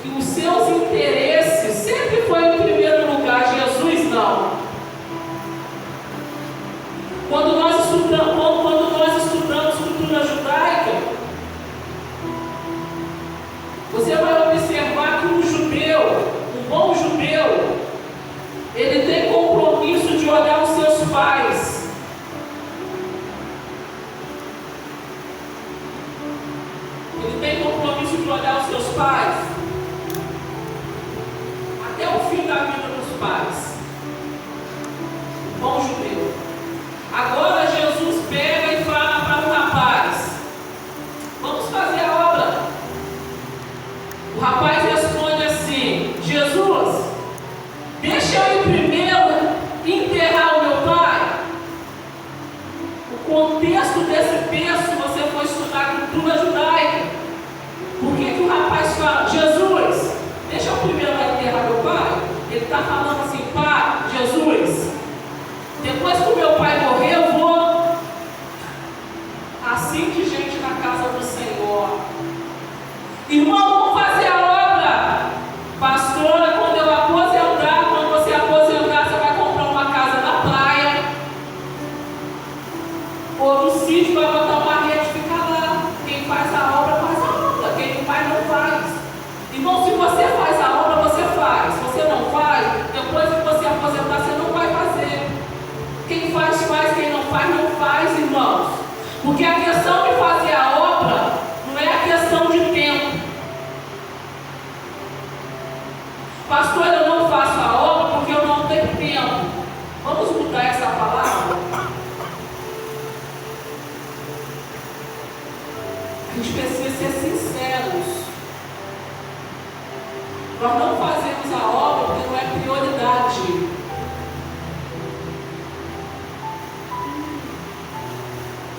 e os seus interesses sempre foi em primeiro lugar. Jesus não. Quando nós estudamos cultura judaica, você vai observar que um judeu, um bom judeu, ele tem compromisso de olhar os seus pais. Ele tem compromisso de olhar os seus pais até o fim da vida dos pais. Um bom judeu. Agora Jesus pega e fala para o rapaz: vamos fazer a obra. O rapaz responde assim: Jesus, deixa eu ir primeiro enterrar o meu pai. O contexto desse texto, se você for estudar cultura judaica, por que o rapaz fala: Jesus, deixa eu primeiro enterrar meu pai? Ele está falando assim: pai, Jesus, depois que o meu pai morrer, eu vou assim de gente na casa do Senhor. Irmão, vamos fazer a obra. Pastora, quando eu aposentar, quando você aposentar, você vai comprar uma casa na praia ou no sítio, vai botar uma rede e ficar lá. Quem faz a obra, faz a obra. Quem não faz, não faz. Irmão, se você faz a obra, você faz. Se você não faz, depois que você aposentar, você não vai fazer. Quem faz, faz. Quem não faz, irmãos. Porque a questão de fazer a obra não é a questão de tempo. Pastor, eu não faço a obra porque eu não tenho tempo. Vamos mudar essa palavra? A gente precisa ser sinceros. Nós não fazemos a obra porque não é prioridade.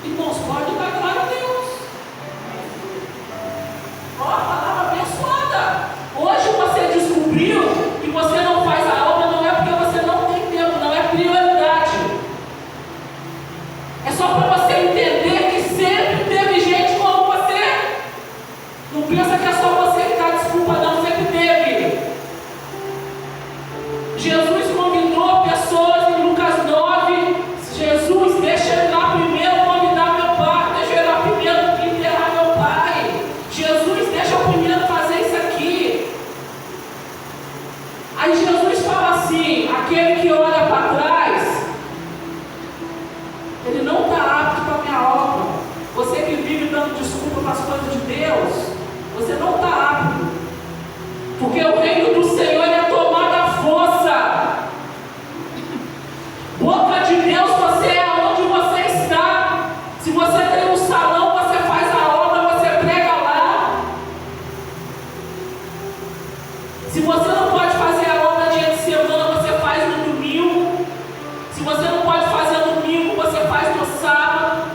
Irmãos, pode dar glória a Deus. Ó, a palavra abençoada. Hoje você descobriu que você não faz a obra, não é porque você não tem tempo, não é prioridade. É só para você entender que sempre teve gente como você. Não pensa que é só você que dá desculpa, não, sempre teve. Jesus convidou pessoas em Lucas 9. Jesus, deixa eu ir lá primeiro convidar meu pai, deixa eu ir lá primeiro enterrar meu pai. Jesus, deixa eu primeiro fazer isso aqui. Aí Jesus fala assim: aquele que olha para trás, ele não está apto para a minha obra. Você que vive dando desculpa para as coisas de Deus, você não está apto. Porque o reino do Senhor é tomado à força. Boca de Deus, você é onde você está. Se você tem um salão, você faz a obra, você prega lá. Se você não pode fazer a obra dia de semana, você faz no domingo. Se você não pode fazer no domingo, você faz no sábado.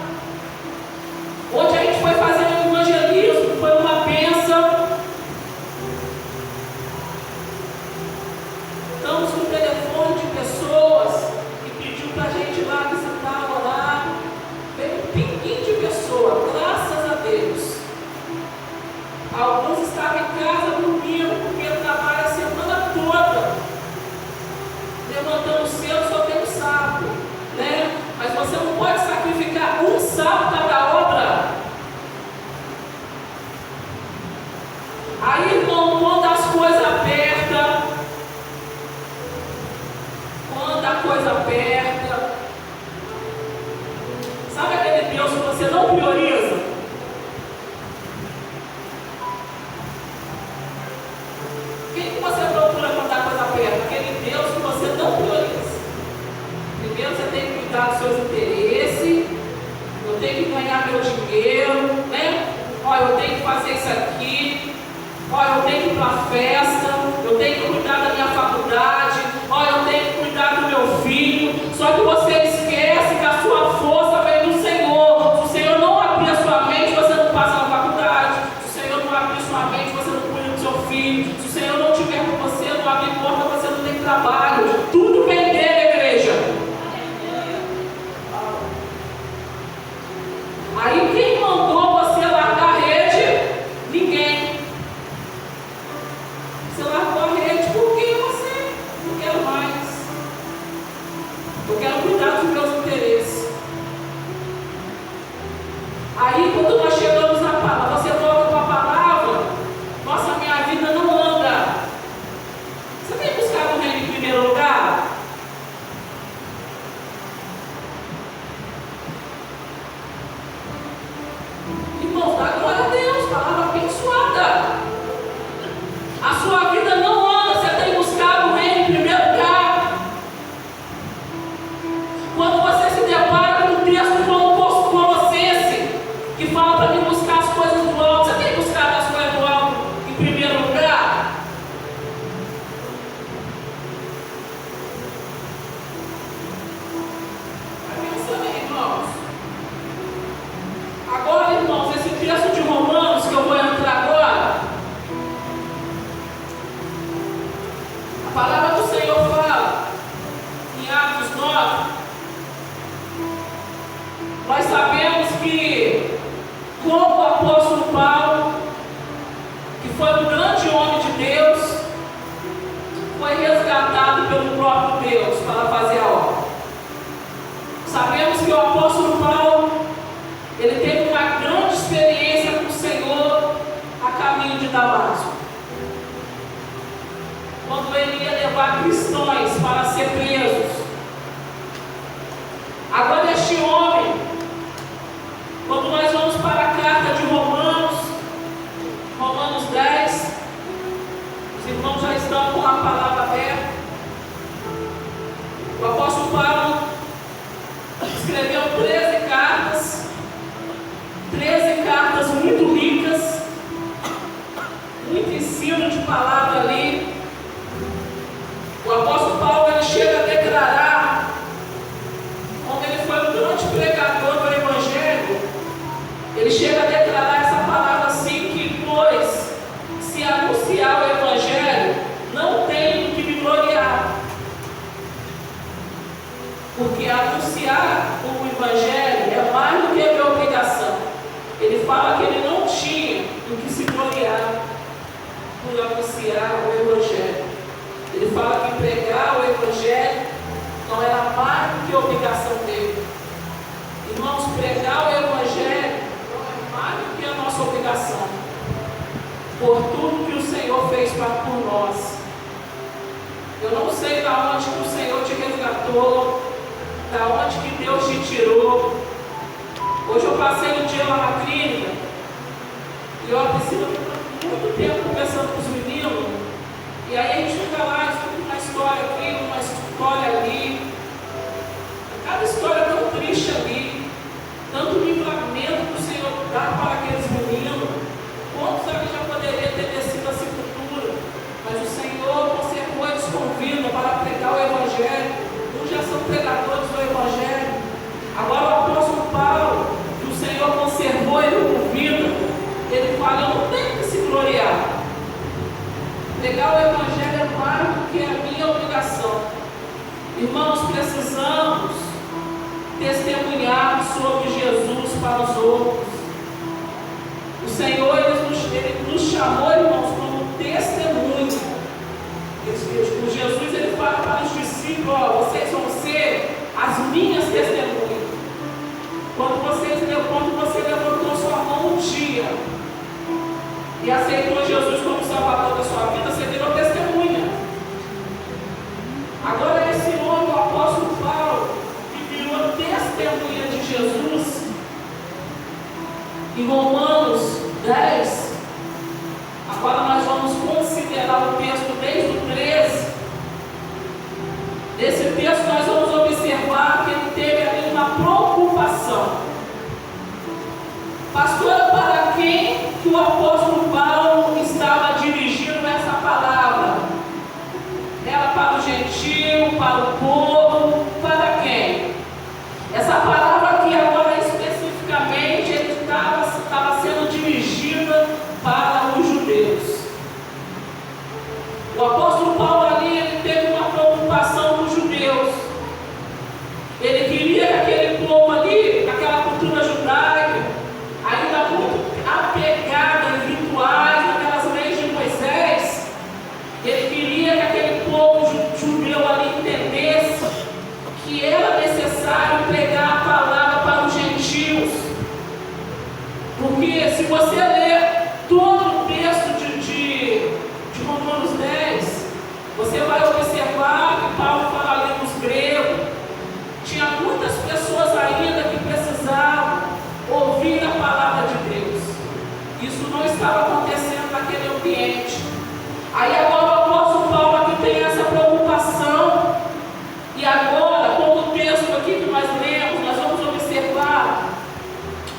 Hoje a gente foi fazer um evangelismo, foi uma bênção. Estamos com o telefone de pessoas que pediu para a gente ir lá visitar, orar. Veio um pinguinho de pessoa, graças a Deus. Alguns estavam em casa dormindo, porque trabalham a semana toda, levantando cedo, só tem um sábado, né? Mas você não pode sacrificar um sábado cada obra. Aí, irmão, quando as coisas apertam, quando a coisa aperta, sabe aquele Deus que você não prioriza? Quem que você procura quando a coisa aperta? Aquele Deus que você não prioriza. Primeiro você tem que cuidar dos seus interesses. Eu tenho que ganhar meu dinheiro, né? Olha, eu tenho que fazer isso aqui. Olha, eu tenho que ir para a festa. Eu tenho que cuidar da minha faculdade. Olha, eu tenho que cuidar do meu filho. Só que você esquece que a sua força vem do Senhor. Se o Senhor não abrir a sua mente, você não passa na faculdade. Se o Senhor não abrir a sua mente, você não cuida do seu filho. Se o Senhor não tiver com você, não abre porta, você não tem trabalho. Tudo vem dele, igreja. Aí quem mandou você largar a rede? Ninguém. primeiro lugar? Vai pensando aí, irmãos. Agora, irmãos, esse texto de Romanos que eu vou entrar agora, a palavra do Senhor fala em Atos 9. Nós sabemos que, como o apóstolo Paulo, que foi um grande homem de Deus, foi resgatado pelo próprio Deus para fazer a obra. Sabemos que o apóstolo Paulo, ele teve uma grande experiência com o Senhor a caminho de Damasco. Quando ele ia levar cristãos para ser presos. Agora este homem, quando nós vamos para a carta de Romanos 10, os irmãos já estão com a palavra aberta. O apóstolo Paulo escreveu 13 cartas muito ricas, muito ensino de palavra ali. O apóstolo Paulo, ele chega a declarar, como ele foi um grande pregador do Evangelho, ele chega a declarar essa palavra assim, que pois, se anunciar o Evangelho, não tenho que me gloriar. Porque anunciar o Evangelho é mais do que a minha obrigação. Ele fala que ele não tinha do que se gloriar por anunciar o Evangelho. Ele fala que pregar o Evangelho não era mais do que a obrigação dele. Irmãos, pregar o Evangelho não é mais do que a nossa obrigação, por tudo que o Senhor fez por nós. Eu não sei de onde que o Senhor te resgatou, da onde que Deus te tirou. Hoje eu passei um dia lá na clínica e eu preciso muito tempo conversando com os meninos, e aí a gente fica lá, escuta uma história aqui, uma história ali, cada história é tão triste ali, tanto livramento que o Senhor dá para aqueles meninos, quantos ali já poderia ter descido a sepultura, mas o Senhor conservou eles com vida para pregar o Evangelho. Uns já são pregadores do Evangelho. Agora o apóstolo Paulo, que o Senhor conservou ele com vida, ele fala: eu não tenho que se gloriar. Pregar o Evangelho é mais do que a minha obrigação. Irmãos, precisamos testemunhar sobre Jesus para os outros. O Senhor, ele nos chamou, irmãos, como testemunho. O Jesus, ele fala para os discípulos: ó, vocês vão ser as minhas testemunhas. Quando você levantou sua mão um dia e aceitou Jesus como Salvador da sua vida, você virou testemunha. Agora esse homem, o apóstolo Paulo, que virou testemunha de Jesus, em Romanos 10, agora nós vamos considerar o texto desde o 13. Nesse texto nós vamos observar que ele teve ali uma preocupação. Pastora, para quem que o apóstolo Paulo estava dirigindo essa palavra? Era para o gentio, para o povo, para quem? Essa palavra aqui agora especificamente ele estava sendo dirigida para os judeus. O apóstolo Paulo ali, ele teve uma preocupação com os judeus. Ele queria que aquele povo ali, aquela cultura judaica, ainda muito apegada em rituais, naquelas leis de Moisés, ele queria que aquele povo judeu ali entendesse que era necessário pregar a palavra para os gentios. Porque se você ler todo o texto de Romanos 10, você vai observar que Paulo fala ali nos gregos. Tinha muitas pessoas ainda que precisavam ouvir a palavra de Deus. Isso não estava acontecendo naquele ambiente. Aí agora o apóstolo Paulo aqui tem essa preocupação. E agora, com o texto aqui que nós lemos, nós vamos observar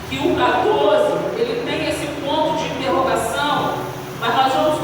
que o 14, ele tem esse ponto de interrogação, mas nós vamos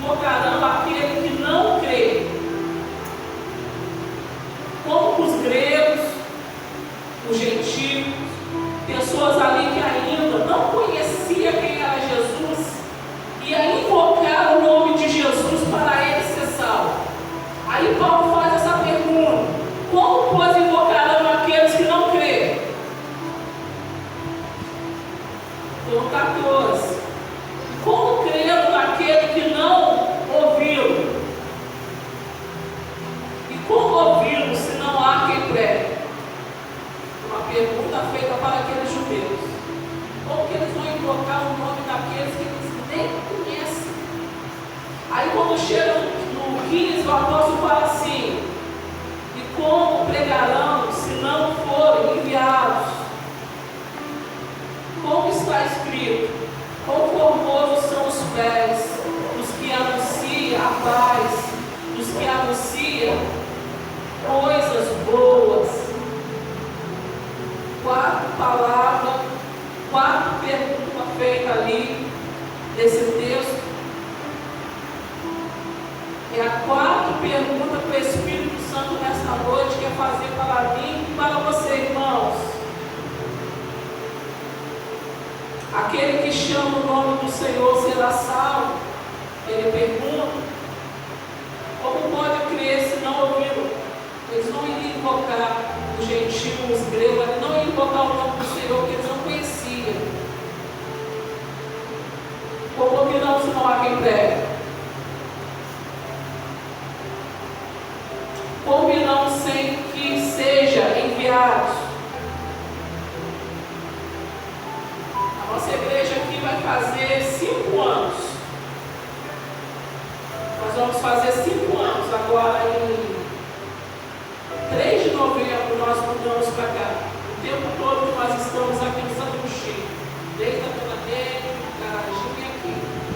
invocarão aquele que não crê. Como os gregos, os gentios, pessoas ali que ainda não conheciam quem era Jesus, e a invocar o nome de Jesus para ele ser salvo. Aí Paulo faz essa pergunta: como, pois, invocarão aqueles que não creem? Então, 14. Como creram naquele que não ouviu? E como ouviram se não há quem pregue? Uma pergunta feita para aqueles judeus. Como que eles vão invocar o nome daqueles que eles nem conhecem? Aí quando chega no 15, o apóstolo fala assim: e como pregarão se não forem enviados? Como está escrito: quão formosos são os pés dos que anunciam a paz, dos que anunciam coisas boas. 4 palavras, 4 perguntas feitas ali nesse texto. É a 4 perguntas que o Espírito Santo nessa noite quer fazer para mim e para você, irmãos. Aquele que chama o nome do Senhor será salvo. Ele pergunta: como pode crer se não ouviram? Eles não iriam invocar os gentios, os gregos, eles não iriam invocar o nome do Senhor, porque eles não conheciam. Como ouvirão se não há quem pregue? Como irão sem que seja enviados? A nossa igreja aqui vai fazer 5 anos. Nós vamos fazer 5 anos agora em 3 de novembro. Nós mudamos para cá. O tempo todo nós estamos aqui no Santo Agostinho, desde a Dona Nélio, Carajinha aqui.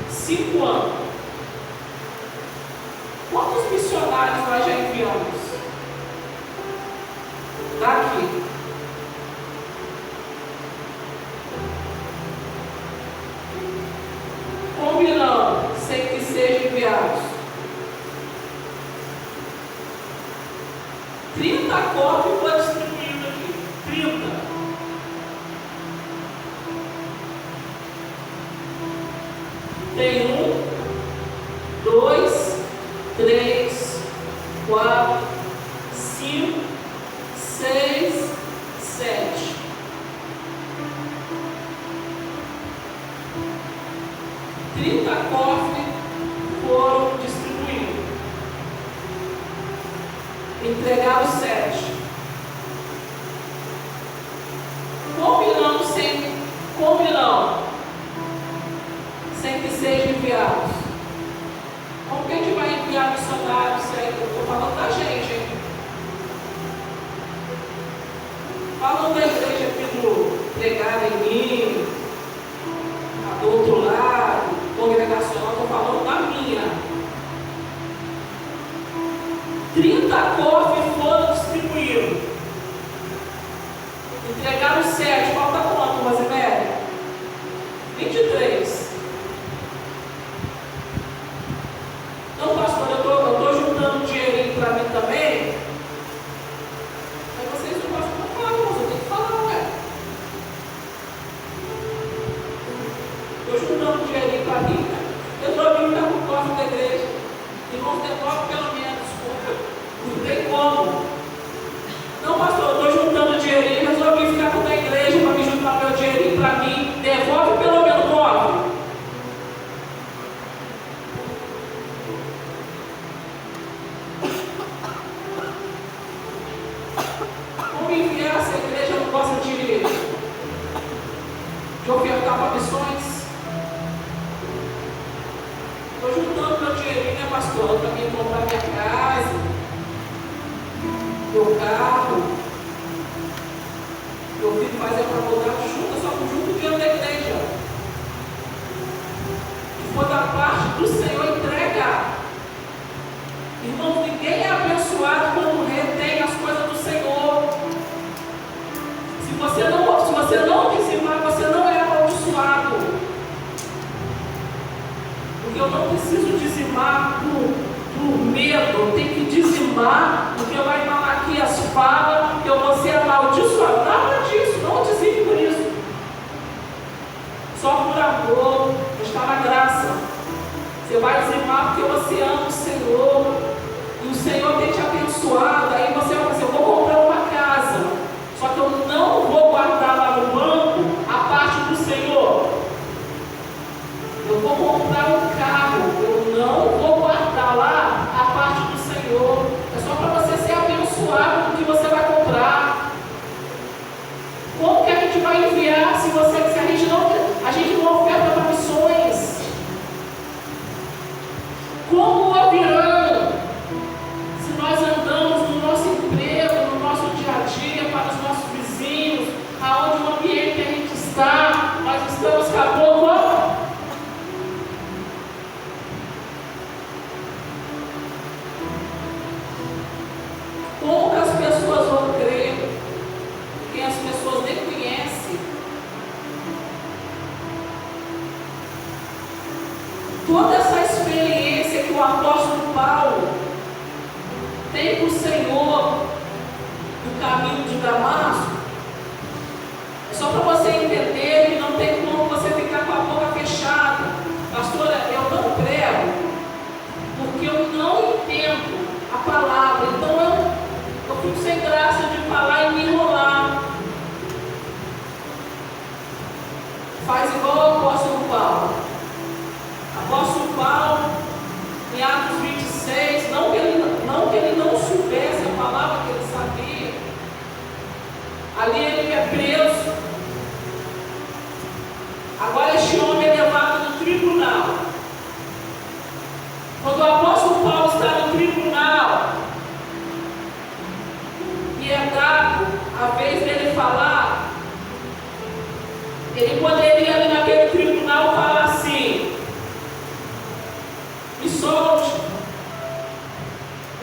5 anos. Quantos missionários nós já enviamos? Daqui. Como irão sem que sejam enviados? 30 copos foram distribuídos aqui. 30. Tem 1, 2, 3, 4, 5, 6, 7. Cofres foram distribuídos. Entregaram 7. Combinam sem que sejam enviados. Como que a gente vai enviar missionários? Eu estou falando da gente, hein? Falando da igreja aqui do Pregar em Mim, do outro lado, congregacional, estou falando da minha. 30 cofres foram distribuídos. Entregaram 7. Falta quanto, Rosemary? 23. Então, pastor, eu estou juntando dinheirinho para mim também. Aí vocês não gostam de falar, mas eu tenho que falar, ué. Estou juntando dinheirinho para mim, né? Eu estou vindo com o cofre da igreja. Irmãos, devolve pelo menos, desculpa. Não tem como. Não, pastor, eu estou juntando dinheirinho, resolvi ficar com a igreja para me juntar meu dinheirinho para mim. Devolve pelo menos o cofre. Como enviar essa igreja não gosta de ofertar para missões? Estou juntando meu dinheirinho, né, pastor? Para mim comprar minha casa, meu carro. Meu filho fazer para voltar junto, só que junto o dinheiro da igreja. E foi da parte do Senhor entregar. Irmãos, ninguém é abençoado quando retém as coisas do Senhor. Se você não dizimar, você não é amaldiçoado. Porque eu não preciso dizimar por medo, eu tenho que dizimar, porque lá em Malaquias fala que eu vou ser amaldiçoado. Nada disso, não dizime por isso. Só por amor, está na graça. Você vai dizimar porque você ama o Senhor, e o Senhor tem te abençoado. Aí você vai dizer, eu vou comprar uma casa, só que eu não vou guardar lá no banco a parte do Senhor. Eu vou comprar um carro, eu não vou guardar lá a parte do Senhor. É só para você ser abençoado com o que você vai comprar. Como que a gente vai enviar se a gente não oferta para missões? Como ouvirão se nós andamos no nosso emprego, no nosso dia a dia, para os nossos vizinhos, aonde o ambiente que a gente está, nós estamos acabando? Como que as pessoas vão crer? Quem as pessoas nem conhecem. Toda essa experiência que o apóstolo Paulo tem com o Senhor no caminho de Damasco, é só para você entender que não tem como você ficar com a boca fechada. Pastora, eu não prego porque eu não entendo a palavra, então eu fico sem graça de falar e me enrolar. Faz igual o apóstolo Paulo. Apóstolo Paulo, em Atos 26, não que ele não soubesse a palavra que ele sabia, ali ele é preso. Agora este homem é levado no tribunal. Quando o apóstolo Paulo está no tribunal, e é dado a vez dele falar, ele poderia ali naquele tribunal falar assim: me solte,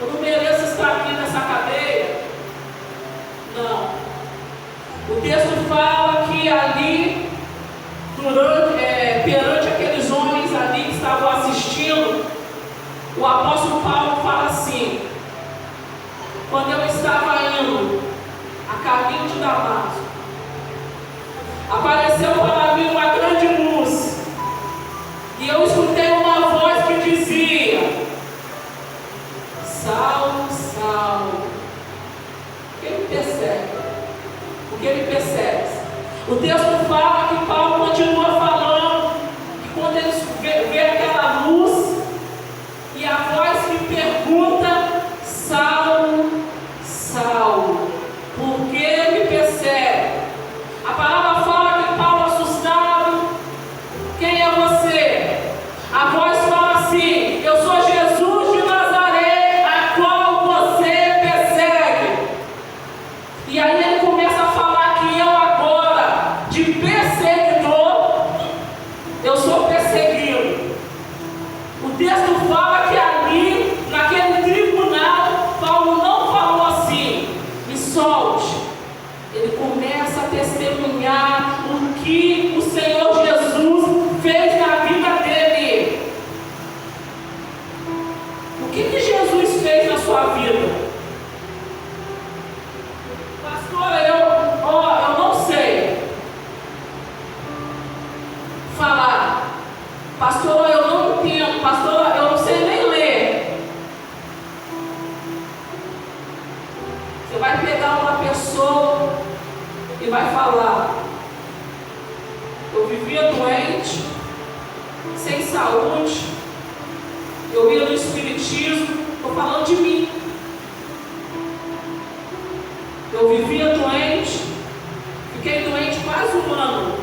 eu não mereço estar aqui nessa cadeia. Não. O texto fala que ali, perante aqueles homens ali que estavam assistindo, o apóstolo Paulo fala assim: quando eu estava indo a caminho de Damasco, apareceu para mim uma grande luz, e eu escutei uma voz que dizia: Saulo, Saulo, por que me persegue? Por que me persegue? O texto fala que Paulo continua falando que quando ele vê aquela luz e a voz que pergunta: Saulo, Saulo, por que me persegue? A palavra fala que Paulo assustado: quem é você? A voz fala assim: eu sou Jesus de Nazaré, a qual você persegue. E aí ele começa a falar que eu agora, de perseguidor, eu sou perseguido. O texto fala que ali, naquele tribunal, Paulo não falou assim: me solte. Ele começa a testemunhar o que o Senhor Jesus fez na vida dele. O que Jesus fez na sua vida? Pastora, eu não sei falar. Pastora, eu não entendo. Pastora, eu não sei nem ler. Você vai pegar uma pessoa e vai falar: eu vivia doente, sem saúde, eu ia no espiritismo. Estou falando de mim. Eu vivia doente, fiquei doente quase um ano.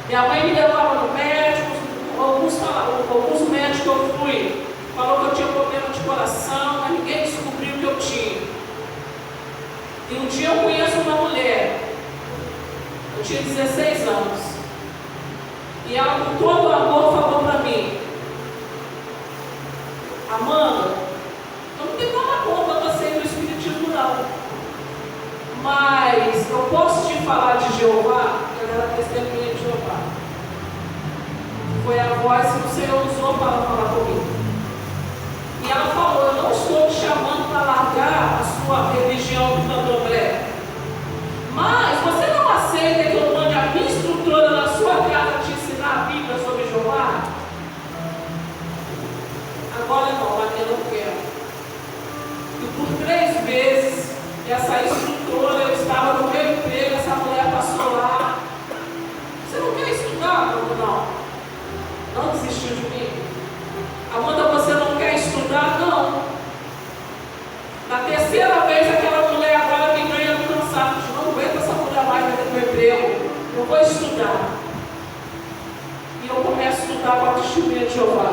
Minha mãe me levava no médico, alguns médicos que eu fui, falou que eu tinha problema de coração, mas ninguém descobriu o que eu tinha. E um dia eu conheço uma mulher, eu tinha 16 anos, e ela com todo o amor falou para mim: Amanda, eu não tenho nada contra você ir no espiritismo não, mas eu posso te falar de Jeová? Ela era testemunha de Jeová. Foi a voz que o Senhor usou para falar comigo. E ela falou: eu não estou te chamando para largar a sua religião do candomblé, mas você não aceita que eu mande a minha instrutora na sua casa te ensinar a Bíblia sobre Jeová? Agora não, mas eu não quero. E por 3 vezes, essa instrutora, eu estava no meu emprego, essa mulher passou lá. Você não quer estudar? Não. Não desistiu de mim. Amanda, você não quer estudar? Não. Na 3ª vez, aquela mulher agora me ganha no cansaço. Eu não aguento essa mulher mais no meu emprego. Eu vou estudar. E eu começo a estudar com a testemunha de Jeová.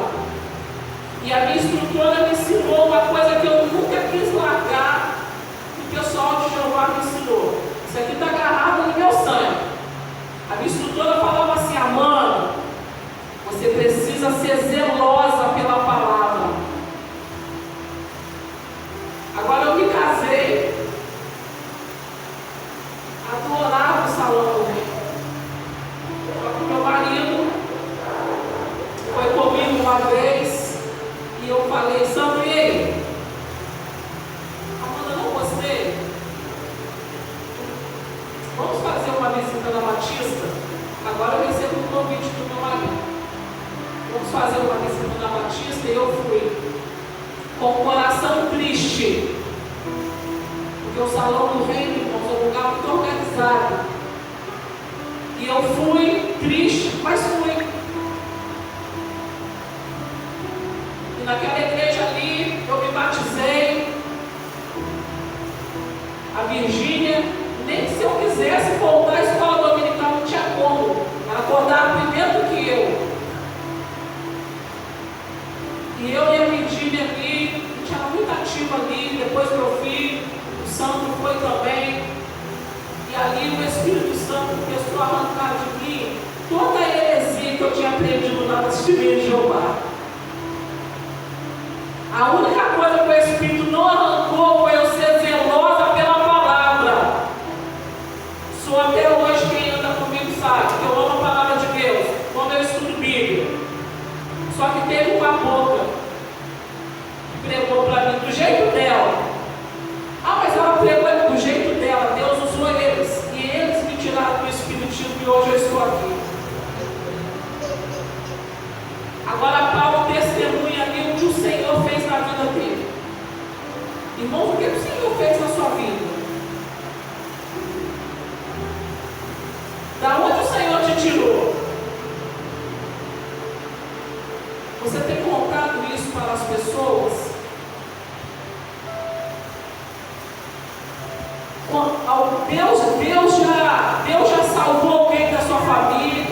E a minha instrutora me ensinou uma coisa que eu nunca quis largar. Que o pessoal de Jeová me ensinou. Isso aqui está agarrado no meu sangue. A minha instrutora falava assim: Amanda, você precisa ser zelosa pela palavra. Agora eu me casei, adorava o salão do rei. Só que meu marido foi comigo uma vez e eu falei: Samuel, Amanda, não gostei. Vamos fazer uma visita na Batista? Agora eu recebo um convite do meu marido. Vamos fazer uma visita na Batista. E eu fui com o coração triste, porque o salão do reino, irmãos, é um lugar muito organizado. E eu fui triste, mas fui. E naquela igreja ali, eu me batizei. A Virgínia, nem se eu quisesse voltar à escola dominical, não tinha como. Ela acordava primeiro do que eu. E eu e a Virgínia ali, a gente era muito ativa ali. Depois meu filho, o Santo, foi também. E ali o Espírito Santo começou a arrancar de mim toda a heresia que eu tinha aprendido lá na testemunha de Jeová. A única coisa que o Espírito não arrancou foi eu ser zelosa pela palavra. Sou até hoje, quem anda comigo sabe que eu amo a palavra de Deus, quando eu estudo Bíblia. Só que teve uma boca que pregou para mim do jeito dela. Ah, mas ela pregou do jeito dela. Deus usou eles. E eles me tiraram do espiritismo e hoje eu estou aqui. Agora Paulo testemunha ali o que o Senhor fez na vida dele. Irmãos, o que o Senhor fez na sua vida? Da onde o Senhor te tirou? Você tem contado isso para as pessoas? Deus já salvou alguém da sua família?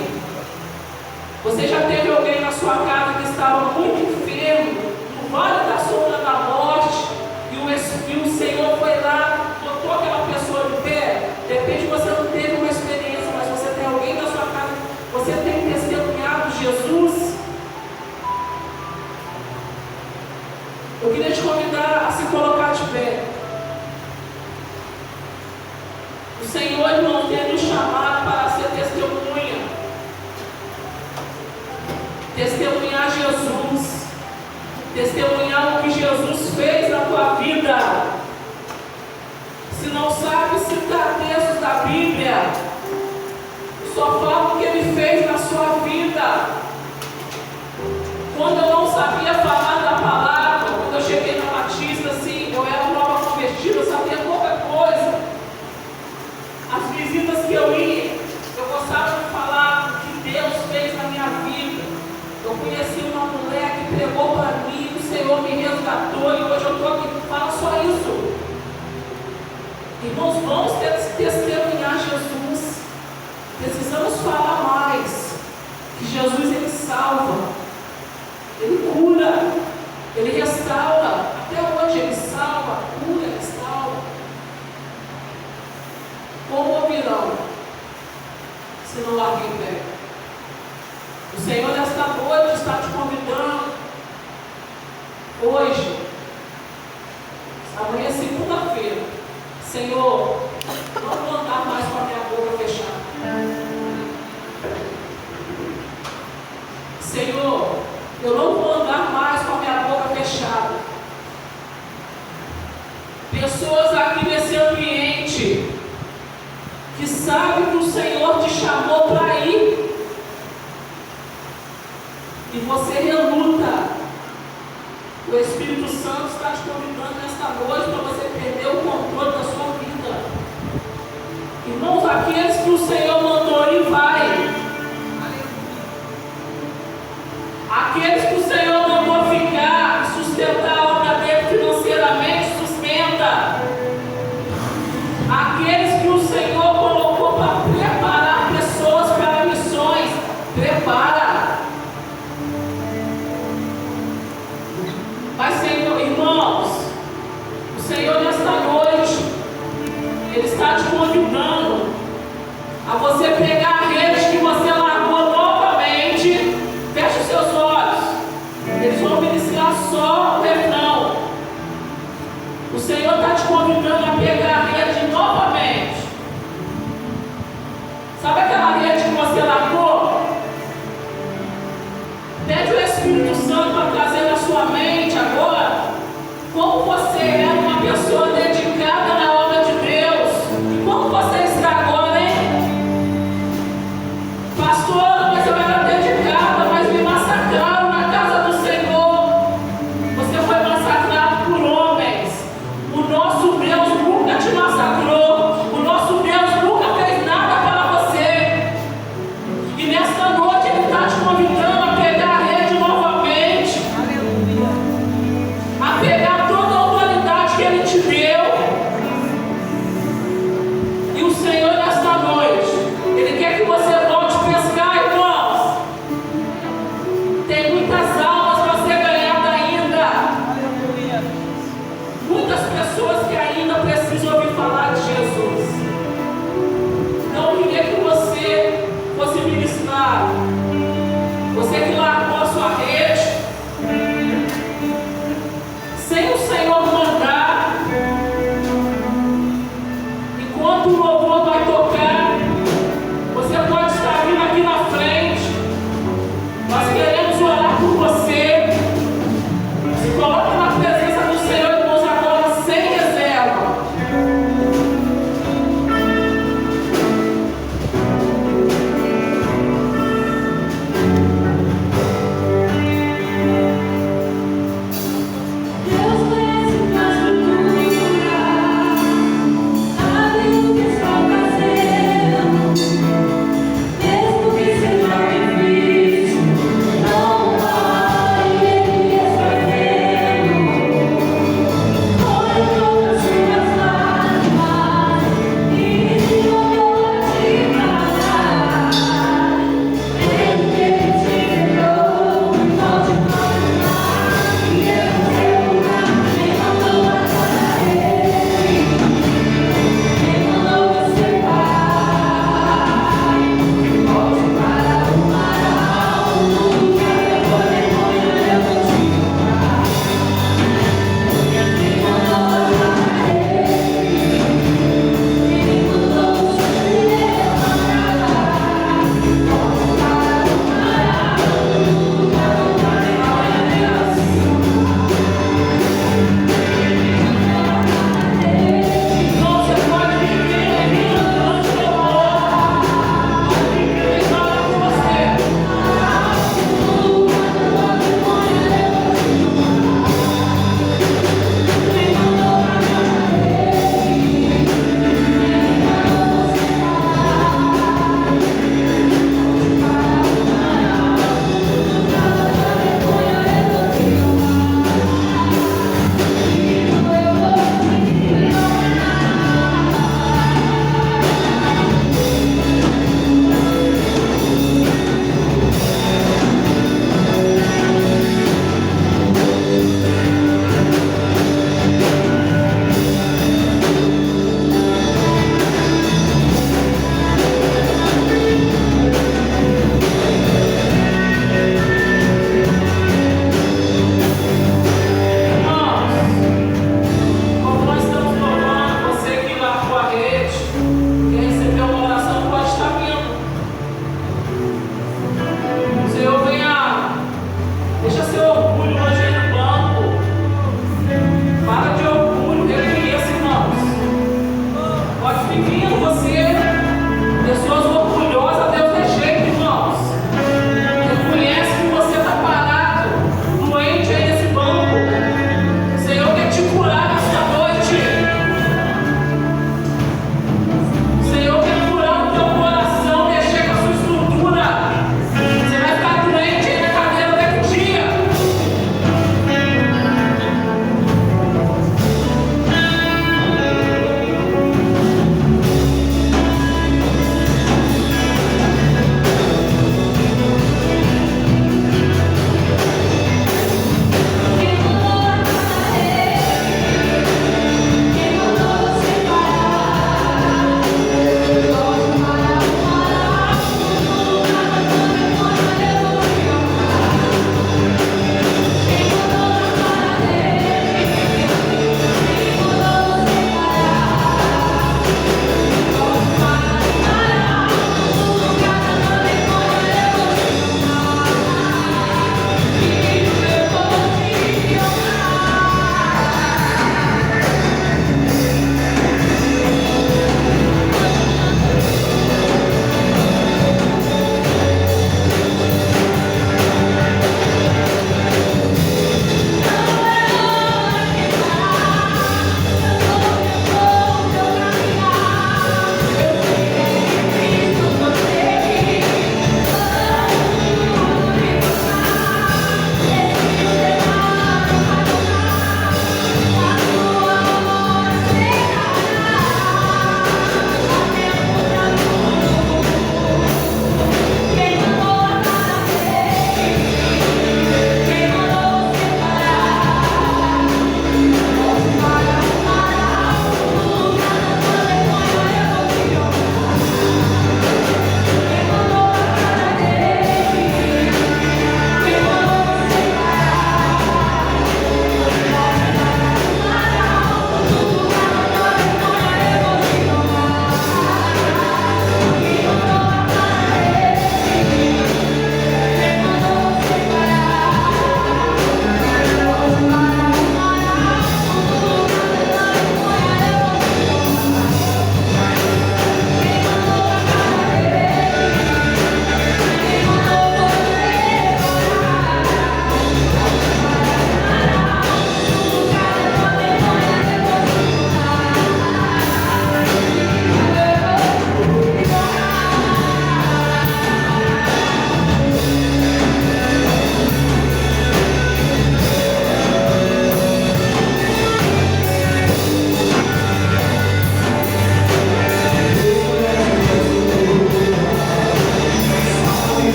Você já teve alguém na sua casa que estava muito enfermo, no vale da sombra da morte, e o Senhor foi lá, botou aquela pessoa de pé? De repente você não teve uma experiência, mas você tem alguém na sua casa, você tem testemunhado Jesus? Eu queria te convidar a se colocar de pé. O Senhor, irmão, tem nos chamado para ser testemunha. Testemunhar Jesus. Testemunhar o que Jesus fez na tua vida. Se não sabe citar textos da Bíblia, só fala o que Ele fez na sua vida. Quando eu não sabia falar da palavra, quando eu cheguei na Batista, assim, eu era nova convertida, eu sabia pouca coisa. As visitas que eu ia, eu gostava de falar o que Deus fez na minha vida. Eu conheci uma mulher que pregou para mim, o Senhor me resgatou e hoje eu estou aqui. Fala só isso. Irmãos, vamos testemunhar Jesus. Precisamos falar mais. Que Jesus, Ele salva, Ele cura, Ele restaura. Até hoje Ele salva, cura, restaura. Como ouvirão se não larguem em pé? O Senhor nesta noite está te convidando. Hoje, amanhã é segunda-feira. Senhor, não vou andar mais com a minha boca fechada. O Espírito Santo está te convidando nesta noite para você perder o controle da sua vida. Irmãos, aqueles que o Senhor mandou ir, vai. Aqueles que o Senhor mandou ficar e sustentar a obra dele financeiramente, sustenta. Aqueles que o Senhor colocou para preparar pessoas para missões, prepara. Mas, Senhor, irmãos, o Senhor nesta noite, Ele está te convidando a você pegar a rede que você largou novamente. Feche os seus olhos. Eles vão ministrar só o refrão. O Senhor está te convidando a pegar a rede novamente. Sabe aquela rede que você largou? Pede o Espírito Santo para trazer na sua mente agora como você era uma pessoa dedicada na obra de Deus. E como você está agora, hein? Pastor, mas eu era dedicada, mas me massacraram na casa do Senhor. Você foi massacrado por homens. O nosso Deus nunca te massacrou. O nosso Deus nunca fez nada para você. E nesta noite Ele está te convidando a pegar a rede novamente.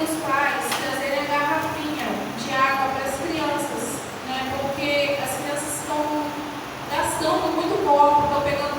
para os pais trazerem a garrafinha de água para as crianças, né? Porque as crianças estão gastando muito pouco, estão pegando